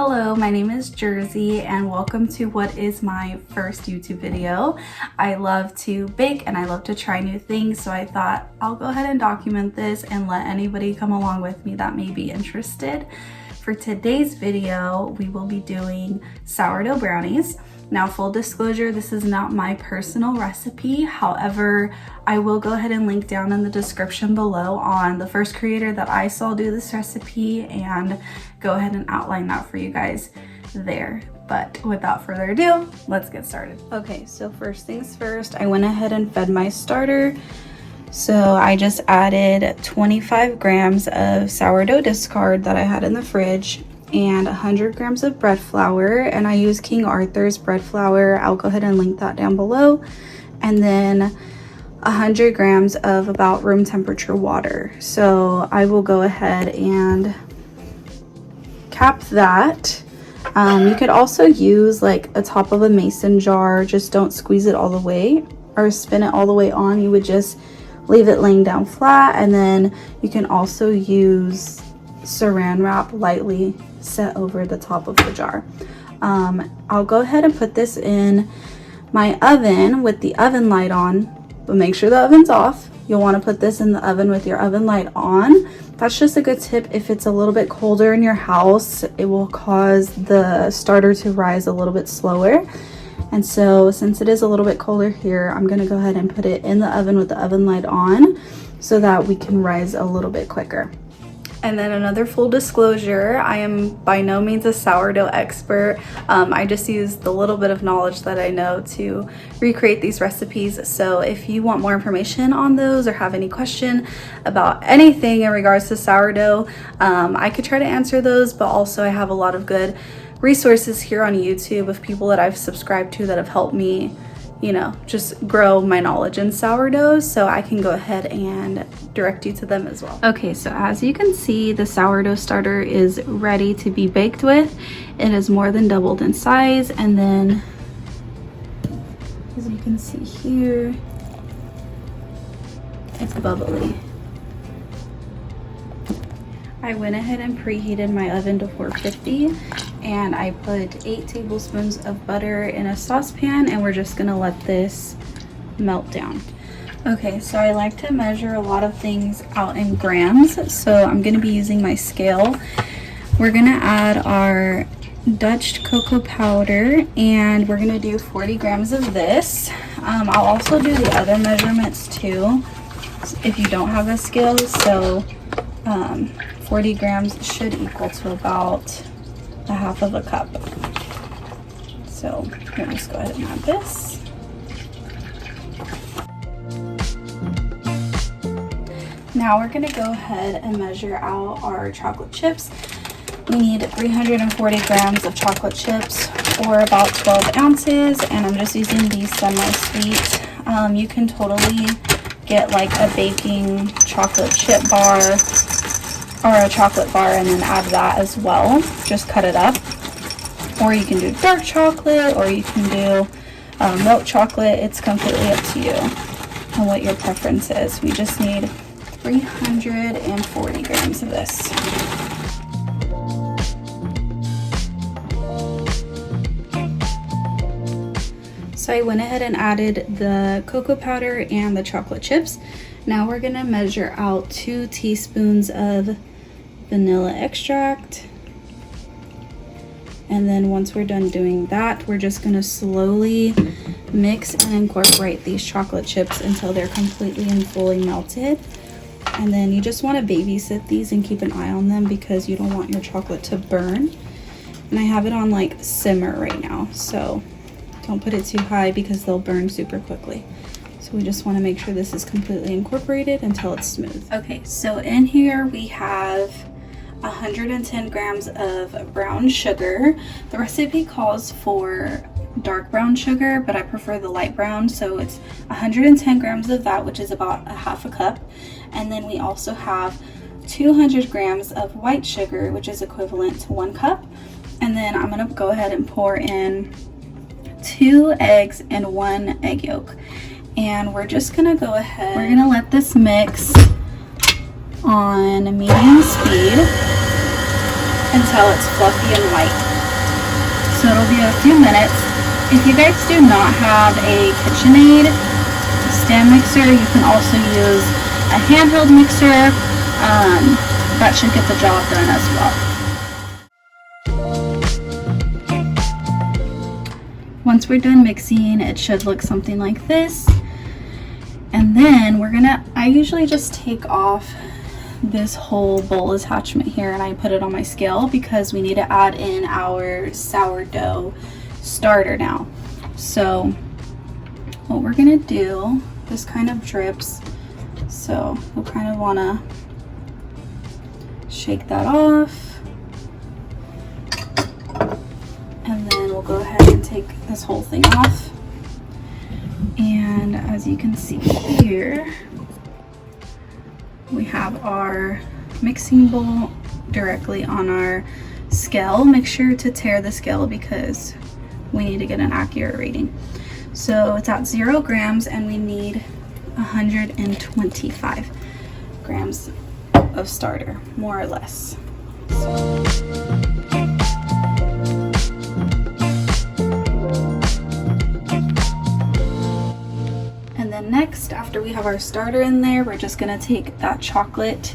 Hello, my name is Jersey and welcome to what is my first YouTube video. I love to bake and I love to try new things, so I thought I'll go ahead and document this and let anybody come along with me that may be interested. For today's video, we will be doing sourdough brownies. Now, full disclosure, this is not my personal recipe. However, I will go ahead and link down in the description below on the first creator that I saw do this recipe and go ahead and outline that for you guys there. But without further ado, let's get started. Okay, so first things first, I went ahead and fed my starter. So I just added 25 grams of sourdough discard that I had in the fridge and 100 grams of bread flour, and I use King Arthur's bread flour. I'll go ahead and link that down below. And then 100 grams of about room temperature water. So I will go ahead and cap that. You could also use like a top of a mason jar, just don't squeeze it all the way or spin it all the way on. You would just leave it laying down flat, and then you can also use saran wrap lightly set over the top of the jar. I'll go ahead and put this in my oven with the oven light on, but make sure the oven's off. You'll want to put this in the oven with your oven light on. That's just a good tip. If it's a little bit colder in your house, it will cause the starter to rise a little bit slower. And so since it is a little bit colder here, I'm gonna go ahead and put it in the oven with the oven light on so that we can rise a little bit quicker. And then another full disclosure, I am by no means a sourdough expert. I just use the little bit of knowledge that I know to recreate these recipes. So if you want more information on those or have any question about anything in regards to sourdough, I could try to answer those, but also I have a lot of good resources here on YouTube of people that I've subscribed to that have helped me, you know, just grow my knowledge in sourdough, so I can go ahead and direct you to them as well. Okay, so as you can see, the sourdough starter is ready to be baked with. It is more than doubled in size, and then as you can see here, it's bubbly. I went ahead and preheated my oven to 450, and I put 8 tablespoons of butter in a saucepan, and we're just gonna let this melt down. Okay, so I like to measure a lot of things out in grams, so I'm gonna be using my scale. We're gonna add our Dutch cocoa powder, and we're gonna do 40 grams of this. I'll also do the other measurements too if you don't have a scale. So 40 grams should equal to about a half of a cup. So let me just go ahead and add this. Now we're gonna go ahead and measure out our chocolate chips. We need 340 grams of chocolate chips, or about 12 ounces, and I'm just using these semi-sweet. You can totally get like a baking chocolate chip bar or a chocolate bar and then add that as well. Just cut it up. Or you can do dark chocolate, or you can do milk chocolate. It's completely up to you and what your preference is. We just need 340 grams of this. So I went ahead and added the cocoa powder and the chocolate chips. Now we're gonna measure out 2 teaspoons of vanilla extract. And then once we're done doing that, we're just gonna slowly mix and incorporate these chocolate chips until they're completely and fully melted. And then you just wanna babysit these and keep an eye on them because you don't want your chocolate to burn. And I have it on like simmer right now, so don't put it too high because they'll burn super quickly. So we just want to make sure this is completely incorporated until it's smooth. Okay, so in here we have 110 grams of brown sugar. The recipe calls for dark brown sugar, but I prefer the light brown, so it's 110 grams of that, which is about a half a cup. And then we also have 200 grams of white sugar, which is equivalent to 1 cup. And then I'm gonna go ahead and pour in 2 eggs and 1 egg yolk. And we're just gonna go ahead, we're gonna let this mix on medium speed until it's fluffy and white. it'll be a few minutes. If you guys do not have a KitchenAid stand mixer, you can also use a handheld mixer. That should get the job done as well. Once we're done mixing, it should look something like this. And then I usually just take off this whole bowl attachment here and I put it on my scale because we need to add in our sourdough starter now. So what we're gonna do, this kind of drips, so we'll kind of wanna shake that off. And then we'll go ahead and take this whole thing off. And as you can see here, we have our mixing bowl directly on our scale. Make sure to tare the scale because we need to get an accurate reading. So it's at 0 grams and we need 125 grams of starter, more or less. Next, after we have our starter in there, we're just gonna take that chocolate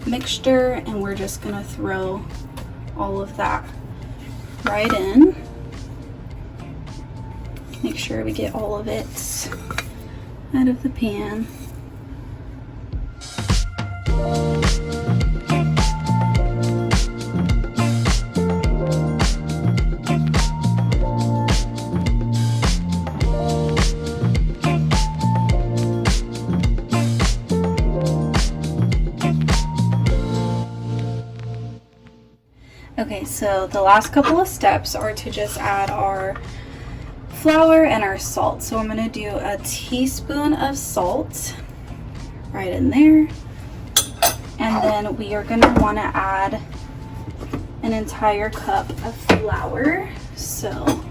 mixture and we're just gonna throw all of that right in. Make sure we get all of it out of the pan. Okay, so the last couple of steps are to just add our flour and our salt. So I'm going to do a teaspoon of salt right in there. And then we are going to want to add an entire cup of flour. So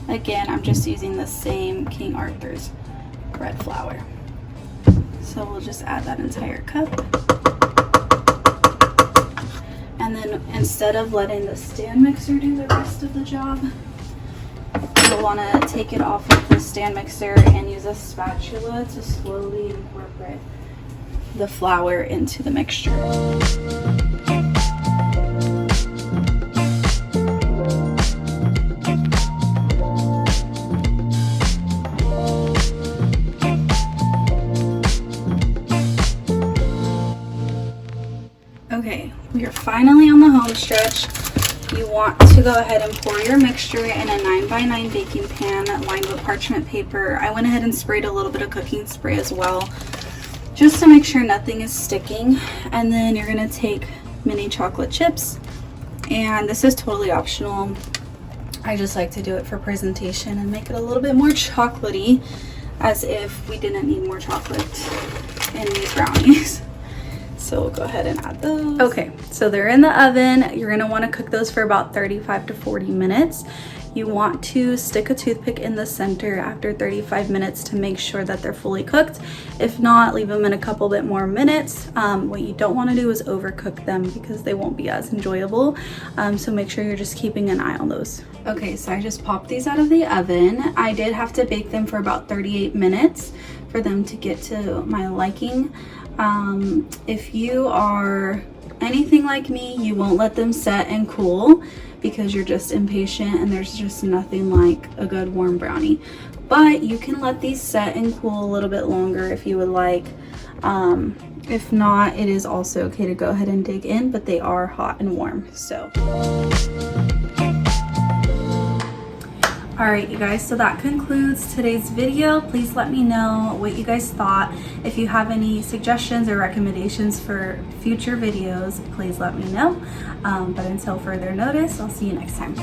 again, I'm just using the same King Arthur's red flour. So we'll just add that entire cup. And then instead of letting the stand mixer do the rest of the job, you'll want to take it off of the stand mixer and use a spatula to slowly incorporate the flour into the mixture. Okay, we are finally on the home stretch. You want to go ahead and pour your mixture in a 9x9 baking pan lined with parchment paper. I went ahead and sprayed a little bit of cooking spray as well, just to make sure nothing is sticking. And then you're gonna take mini chocolate chips, and this is totally optional. I just like to do it for presentation and make it a little bit more chocolatey, as if we didn't need more chocolate in these brownies. So we'll go ahead and add those. Okay, so they're in the oven. You're gonna wanna cook those for about 35 to 40 minutes. You want to stick a toothpick in the center after 35 minutes to make sure that they're fully cooked. If not, leave them in a couple bit more minutes. What you don't wanna do is overcook them because they won't be as enjoyable. So make sure you're just keeping an eye on those. Okay, so I just popped these out of the oven. I did have to bake them for about 38 minutes for them to get to my liking. If you are anything like me, you won't let them set and cool because you're just impatient, and there's just nothing like a good warm brownie. But you can let these set and cool a little bit longer if you would like. If not, it is also okay to go ahead and dig in, but they are hot and warm, so. Alright you guys, so that concludes today's video. Please let me know what you guys thought. If you have any suggestions or recommendations for future videos, please let me know. But until further notice, I'll see you next time.